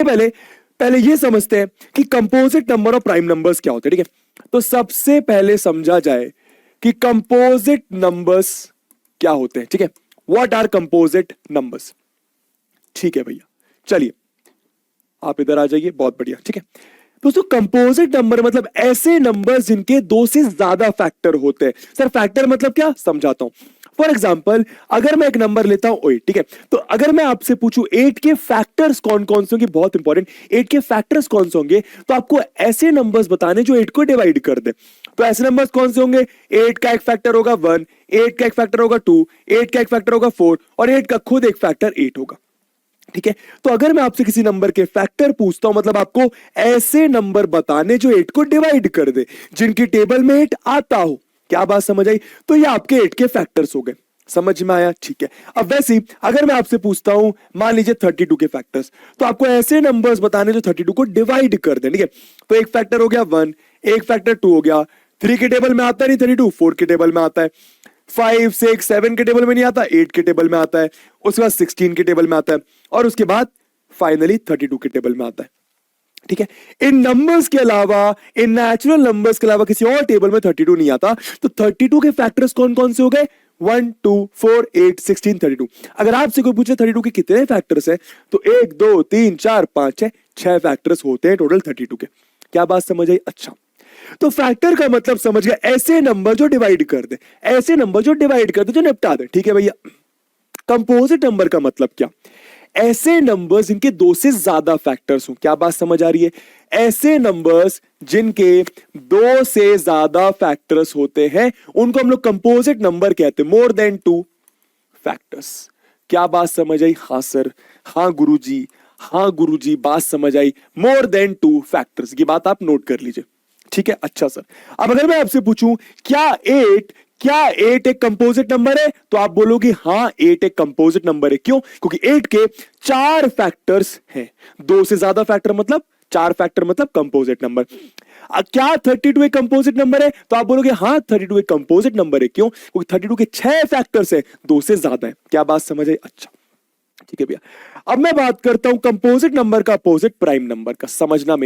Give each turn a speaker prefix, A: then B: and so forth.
A: पहले पहले ये समझते हैं कि कंपोजिट नंबर और प्राइम नंबर्स क्या होते हैं। ठीक है, तो सबसे पहले समझा जाए कि कंपोजिट नंबर्स क्या होते हैं। ठीक है, व्हाट आर कंपोजिट नंबर्स। ठीक है भैया, चलिए आप इधर आ जाइए, बहुत बढ़िया। ठीक है दोस्तों, कंपोजिट नंबर मतलब ऐसे नंबर जिनके दो से ज्यादा फैक्टर होते हैं। सर फैक्टर मतलब क्या, समझाता हूं। फॉर एग्जाम्पल, अगर मैं एक नंबर लेता हूं 8, ठीक है, तो अगर मैं आपसे पूछूं 8 के फैक्टर्स कौन कौन से होंगे, बहुत इंपॉर्टेंट, 8 के फैक्टर्स कौन से होंगे, तो आपको ऐसे नंबर्स बताने जो 8 को डिवाइड कर दे। तो ऐसे नंबर्स कौन से होंगे, 8 का एक फैक्टर होगा 1, 8 का एक फैक्टर होगा 2, 8 का एक फैक्टर होगा 4 और 8 का खुद एक फैक्टर 8 होगा। ठीक है, तो अगर मैं आपसे किसी नंबर के फैक्टर पूछता हूं, मतलब आपको ऐसे नंबर बताने जो 8 को डिवाइड कर दे, जिनकी टेबल में 8 आता हो। क्या बात समझ आई, तो ये आपके 8 के फैक्टर्स हो गए। समझ में आया, ठीक है। अब वैसे ही अगर मैं आपसे पूछता हूं, मान लीजिए 32 के फैक्टर्स, तो आपको ऐसे नंबर्स बताने जो 32 को डिवाइड कर दे। ठीक है, तो एक फैक्टर हो गया 1, एक फैक्टर 2 हो गया, 3 के टेबल में आता नहीं 32, 4 के टेबल में आता है, 5, 6, 7 के टेबल में नहीं आता, 8 के टेबल में आता है, उसके बाद 16 के टेबल में आता है, और उसके बाद फाइनली 32 के टेबल में आता है। ठीक है, इन नंबर्स के अलावा, इन नेचुरल नंबर्स के अलावा किसी और टेबल में 32 नहीं आता। तो 32 के फैक्टर्स कौन कौन से हो गए, 1, 2, 4, 8, 16, 32। अगर आपसे कोई पूछे 32 के कितने फैक्टर्स है, तो 1, 2, 3, 4, 5, 6 फैक्टर्स होते हैं टोटल 32 के। क्या बात समझ आई, अच्छा। तो फैक्टर का मतलब समझ गया, ऐसे नंबर जो डिवाइड कर दे, ऐसे नंबर जो डिवाइड कर दे, जो निपटा दे। ठीक है भैया, कंपोजिट नंबर का मतलब क्या, ऐसे नंबर्स जिनके दो से ज्यादा फैक्टर्स हो। क्या बात समझ आ रही है, ऐसे नंबर्स जिनके दो से ज्यादा फैक्टर्स होते हैं उनको हम लोग कंपोजिट नंबर कहते हैं, मोर देन 2 फैक्टर्स। क्या बात समझ आई, हाँ सर, हाँ गुरुजी, हाँ गुरुजी, बात समझ आई, मोर देन 2 फैक्टर्स। ये बात आप नोट कर लीजिए। ठीक है, अच्छा सर। अब अगर मैं आपसे पूछूं क्या 8 एक कंपोजिट नंबर है, तो आप बोलोगे हाँ 8 एक कंपोजिट नंबर है। क्यों, क्योंकि 8 के 4 फैक्टर्स हैं, दो से ज्यादा फैक्टर मतलब 4 फैक्टर मतलब कंपोजिट नंबर। क्या 32 एक कंपोजिट नंबर है, तो आप बोलोगे हाँ 32 एक कंपोजिट नंबर है। क्यों, क्योंकि 32 के 6 फैक्टर्स है, दो से ज्यादा है। क्या बात समझ आई, अच्छा ठीक है भैया। अब मैं बात करता हूं कंपोजिट नंबर का अपोजिट प्राइम नंबर का, समझना मेरी